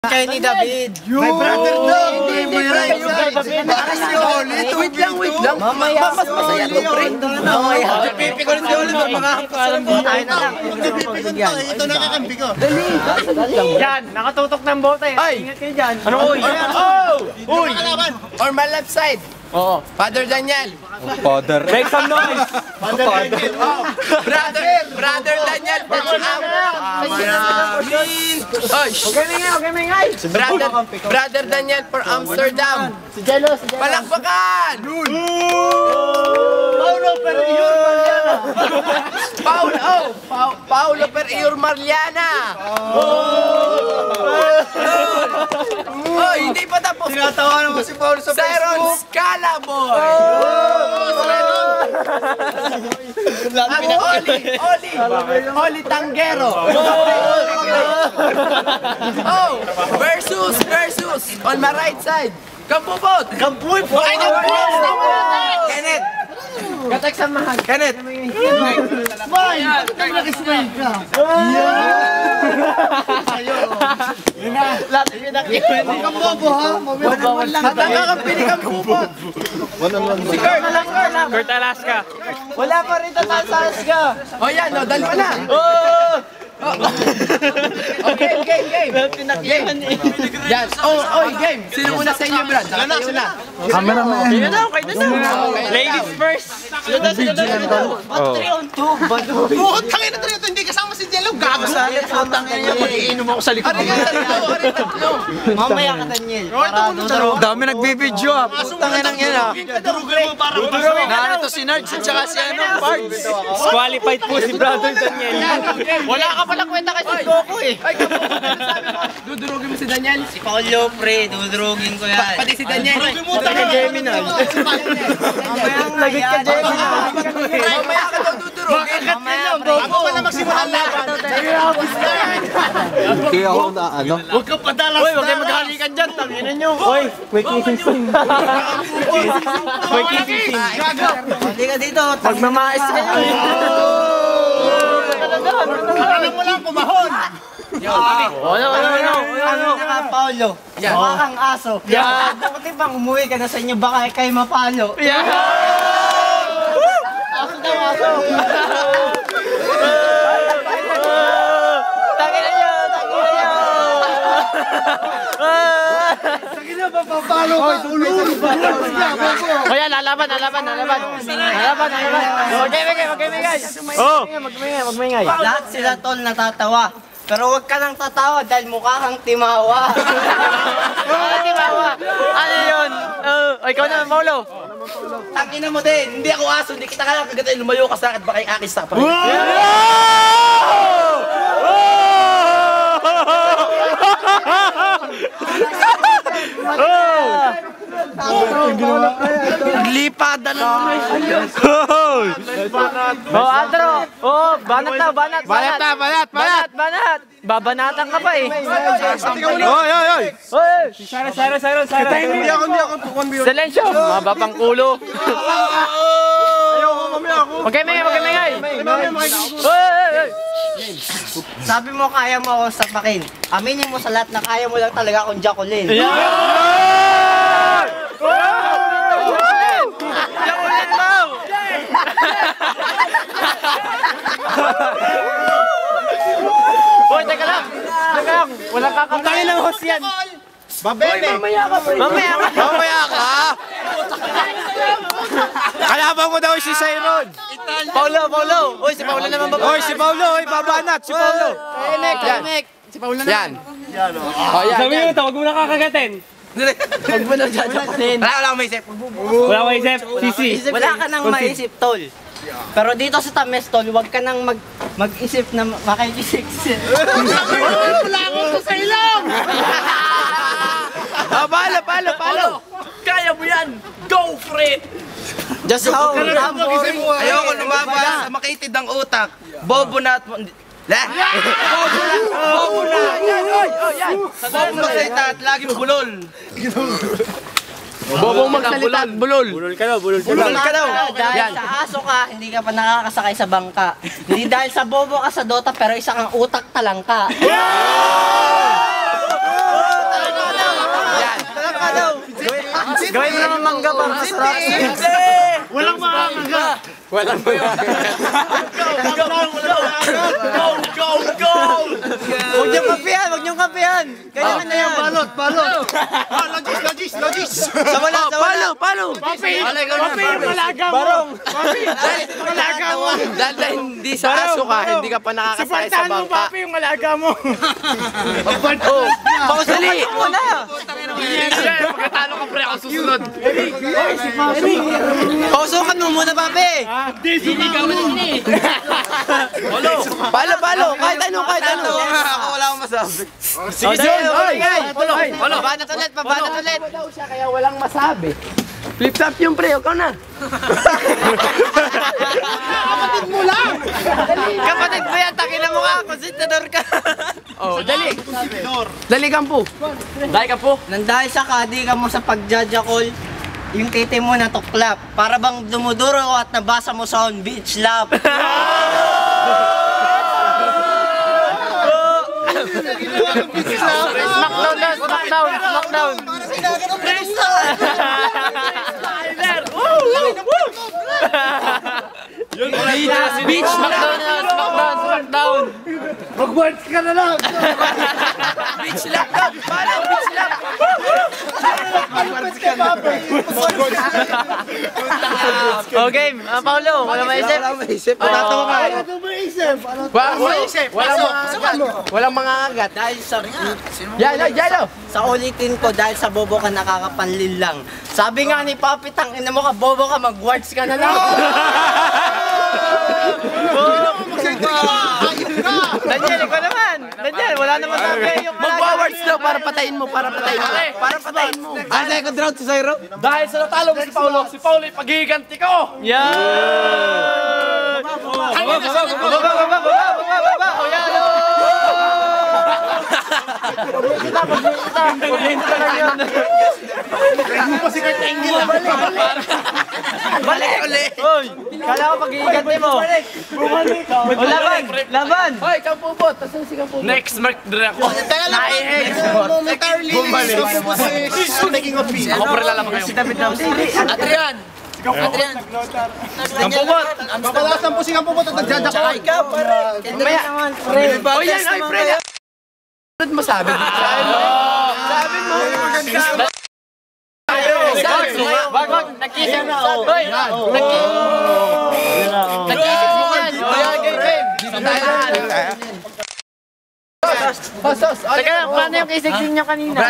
Kay ni David. My brother daw. May right side. Wait lang. Mamaya. Mas masaya to, pre. Mamaya. Pipi ko rin si Oli. Makakapasarap mo. Tayo na lang. Ito nakakampi ko. Yan, nakatutok ng bote. Ingat kayo dyan. Ano, uy? Uy! On my left side. Oo. Father Daniel. Father. Make some noise. Brother Daniel from Brother Daniel for Amsterdam. Si Jello. Palakpakan! Paulo Perior Mariana. Paulo Perior Mariana. Oh, hindi pa tapos. Tinatawa naman si Paulo sa Siron Facebook. Scalaboy. Oli Tanggero. Oh, versus on my right side. Kampupot. Kampuy po. Ay, Kenneth. Katek samahan. Kenneth. Smile! Bakit naman nakismile ka? Huwag kang bobo ha? Nakakampi ni Kampupot. Si Kurt. Kurt Alaska. Wala pa rin tatasas ka. O yan, no, dalawa na. Okay, game. Yan. Game. Sino una sa inyo, Brad? Nakatayo na. Ladies first. Tangin na tayo ito. Hindi kasama si Jello. Gago sa akin. Tangin niya. Mag-iinom ako sa likod. Mamaya ka, Daniel. Dami nagbibideo ah. Tangin ang yan, ah. Durugin mo para Narito si Nards at saka si Pards. Qualified po si Brother Daniel. Wala ka pala kwenta kasi Goku eh. Ay, sabi mo, dudurugin mo si Daniel. Si Paulo, pre, dudurugin ko yan. Pati si Daniel. Talaga Gemini. Lagot ka, Gemini. Mamaya ka daw dudurugin. Ako pala magsimula laban. Kaya ako na ano. Huwag kang padalas. Uy, huwag kayo maghalikan dyan. Tanginan nyo. Uy, may kissing scene. May kissing scene. Hindi ka dito. Magmamais kayo. Alam mo lang, pumahon. Ano ka, Paolo? Mukha kang aso. Buti pang umuwi ka na sa inyo, baka kayo mapalo. Aso daw, aso. Tangin na nyo. Sige na, papapalo ka. Ulul. O yan, lalaban. Magmingay. Oh. Magmingay. Lahat sila, tol, natatawa. Pero huwag ka nang tatawa dahil mukha kang timawa. Timawa. Ano yun? Ikaw na, Paulo. Tangina mo din. Hindi ako aso. Hindi kita kaya kagad lumayo ka sa akin. Baka yung akin sa pa rin. Lipada na naman. Andro. Banat. Babanatan ka pa eh. Oy. Siron. Hindi ako. Silencio. Maba pang ulo. Magmingay. Sabi mo kaya mo ako sapakin. Aminin mo sa lahat na kaya mo lang talaga akong Jacqueline. Hoy, teka lang. Walang kakatayin ng host yan. Babebe. Mamaya ka. Kalaban mo daw si Siron. Paulo. Uy, si Paulo naman ba? Oy, si Paulo. Oy, babanat. Si Paulo. Tahimik. Si Paulo na. Yan. Sabi mo ito, huwag mo nakakagatin. Huwag mo na jajapanin. Wala akong may isip. Wala ko isip. Sisi. Wala ka nang maisip, tol. Pero dito sa Tames, tol, huwag ka nang mag-isip na makikisik. Wala akong sa ilong. Palo. Kaya mo yan. Go for it. Just how Ayoko lumabas. Makitid ang utak. Bobo na at... Bobo na. Yan. Bobo magsalita at laging bulol. Bobong magsalita at bulol. Bulol ka daw. Dahil sa aso ka, hindi ka pa nakakasakay sa bangka. Hindi dahil sa bobo ka sa Dota, pero isa kang utak talangka. mangga para masarap. Walang makakaga. Huwag niyong kapihan, huwag niyong kapihan. Kailangan na yan. Balot. Logis. Palo! Papi, yung malaga mo. Barong. Malaga mo. Dahil hindi sa aso ka, hindi ka pa nakakasakay sa Suportahan mo, bangka. papi, yung malaga mo. Oh, pausali! Mo na. Pagkatalo ka pre, ako susunod. Pausukan mo muna, papi. Palo! Kahit ano. Ako wala akong masabi. Sige, Pabanat ulit. Kaya walang masabi. Flip-flop yung pre, ikaw na. Kapatid mo yan, takin na mo ka. Konsentador ka. Oh, dali kampo. Nandahil sa kadi ka mo sa pagjajakol, yung titi mo na tuklap. Para bang dumuduro at nabasa mo sa on beach lap. Smackdown. Beach, Smackdown. Mag-words ka na lang. Beach lap. Oh, game. Paulo, wala maisip. Tatawa ka. Ano ba isip? Walang mga agat. Dahil sa Yalo. sa ulitin ko, dahil sa bobo ka nakakapanlil lang. Sabi nga ni Papi, tangina mo ka, bobo ka, mag-words ka na lang. Daniel, ikaw naman. Daniel, wala naman sabi. Mag-awards daw para patayin mo. Ah, second round si Zairo. Dahil sa natalo mo si Paulo paghihiganti ko. Yan! Baba! O yan! Paghinta lang yan. Balik uli. Oy! Kala ko pag-iiganti mo. O laban! Hoy, kampupot. Tasan si kampupot. Next mark dire ako. Momentarily. Bumalik. Naging opinion. Ako pre lalaman kayo. Si David daw. Adrian. Kampubot! Babalasan po si Kampupot at nagdadakay. Ikaw, pare. Mamaya. O yan, ay pre. Ano masabi? Sabi mo. Wag! Nag-isip na! Hoy! Nag-isip mo yan! Game! Teka lang, paano yung kisig niya kanina?